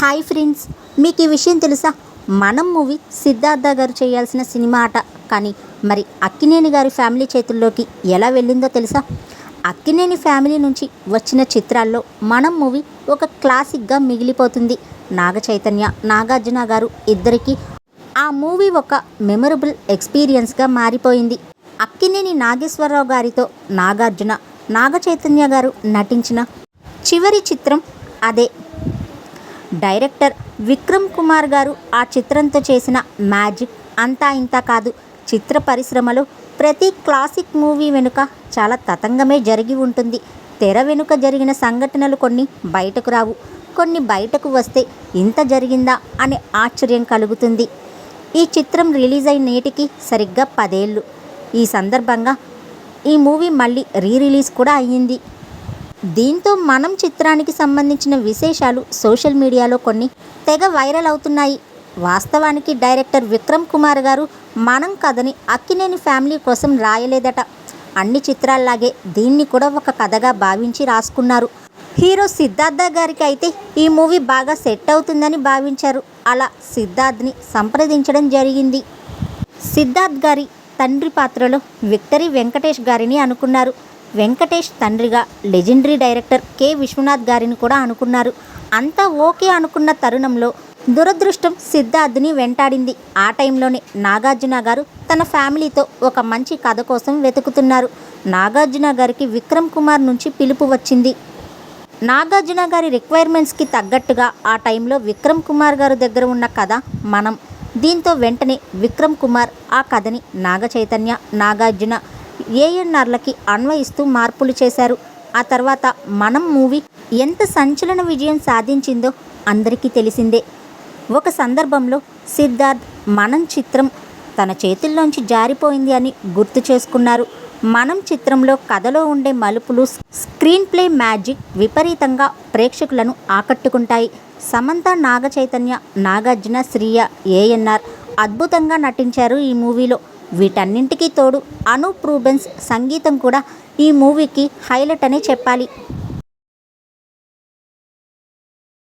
Hi friends, మీకు ఈ విషయం తెలుసా? మనం మూవీ సిద్ధార్థ గారు చేయాల్సిన సినిమా అట. కానీ మరి అక్కినేని గారి ఫ్యామిలీ చేతుల్లోకి ఎలా వెళ్ళిందో తెలుసా? అక్కినేని ఫ్యామిలీ నుంచి వచ్చిన చిత్రాల్లో మనం మూవీ ఒక క్లాసిక్గా మిగిలిపోతుంది. నాగ చైతన్య, నాగార్జున గారు ఇద్దరికీ ఆ మూవీ ఒక మెమరబుల్ ఎక్స్పీరియన్స్గా మారిపోయింది. అక్కినేని నాగేశ్వరరావు గారితో నాగార్జున, నాగ చైతన్య గారు నటించిన చివరి చిత్రం అదే. డైరెక్టర్ విక్రమ్ కుమార్ గారు ఆ చిత్రంతో చేసిన మ్యాజిక్ అంతా ఇంతా కాదు. చిత్ర పరిశ్రమలో ప్రతి క్లాసిక్ మూవీ వెనుక చాలా తతంగమే జరిగి ఉంటుంది. తెర వెనుక జరిగిన సంఘటనలు కొన్ని బయటకు రావు, కొన్ని బయటకు వస్తే ఇంత జరిగిందా అనే ఆశ్చర్యం కలుగుతుంది. ఈ చిత్రం రిలీజ్ అయిన నేటికి సరిగ్గా 10 ఏళ్ళు. ఈ సందర్భంగా ఈ మూవీ మళ్ళీ రిలీజ్ కూడా అయ్యింది. దీంతో మనం చిత్రానికి సంబంధించిన విశేషాలు సోషల్ మీడియాలో కొన్ని తెగ వైరల్ అవుతున్నాయి. వాస్తవానికి డైరెక్టర్ విక్రమ్ కుమార్ గారు మనం కథని అక్కినేని ఫ్యామిలీ కోసం రాయలేదట. అన్ని చిత్రాల్లాగే దీన్ని కూడా ఒక కథగా భావించి రాసుకున్నారు. హీరో సిద్ధార్థ గారికి అయితే ఈ మూవీ బాగా సెట్ అవుతుందని భావించారు. అలా సిద్ధార్థ్ని సంప్రదించడం జరిగింది. సిద్ధార్థ్ గారి తండ్రి పాత్రలో విక్టరీ వెంకటేష్ గారిని అనుకున్నారు. వెంకటేష్ తండ్రిగా లెజెండరీ డైరెక్టర్ కె విశ్వనాథ్ గారిని కూడా అనుకున్నారు. అంతా ఓకే అనుకున్న తరుణంలో దురదృష్టం సిద్ధార్థ్ని వెంటాడింది. ఆ టైంలోనే నాగార్జున గారు తన ఫ్యామిలీతో ఒక మంచి కథ కోసం వెతుకుతున్నారు. నాగార్జున గారికి విక్రమ్ కుమార్ నుంచి పిలుపు వచ్చింది. నాగార్జున గారి రిక్వైర్మెంట్స్కి తగ్గట్టుగా ఆ టైంలో విక్రమ్ కుమార్ గారు దగ్గర ఉన్న కథ మనం. దీంతో వెంటనే విక్రమ్ కుమార్ ఆ కథని నాగ చైతన్య, నాగార్జున, ఏఎన్ఆర్లకి అన్వయిస్తూ మార్పులు చేశారు. ఆ తర్వాత మనం మూవీ ఎంత సంచలన విజయం సాధించిందో అందరికీ తెలిసిందే. ఒక సందర్భంలో సిద్ధార్థ్ మనం చిత్రం తన చేతుల్లోంచి జారిపోయింది అని గుర్తు చేసుకున్నారు. మనం చిత్రంలో కథలో ఉండే మలుపులు, స్క్రీన్ ప్లే మ్యాజిక్ విపరీతంగా ప్రేక్షకులను ఆకట్టుకుంటాయి. సమంత, నాగ చైతన్య, నాగార్జున, శ్రీయ, ఏఎన్ఆర్ అద్భుతంగా నటించారు ఈ మూవీలో. వీటన్నింటికీ తోడు అనూప్ రూబెన్స్ సంగీతం కూడా ఈ మూవీకి హైలైట్ అనే చెప్పాలి.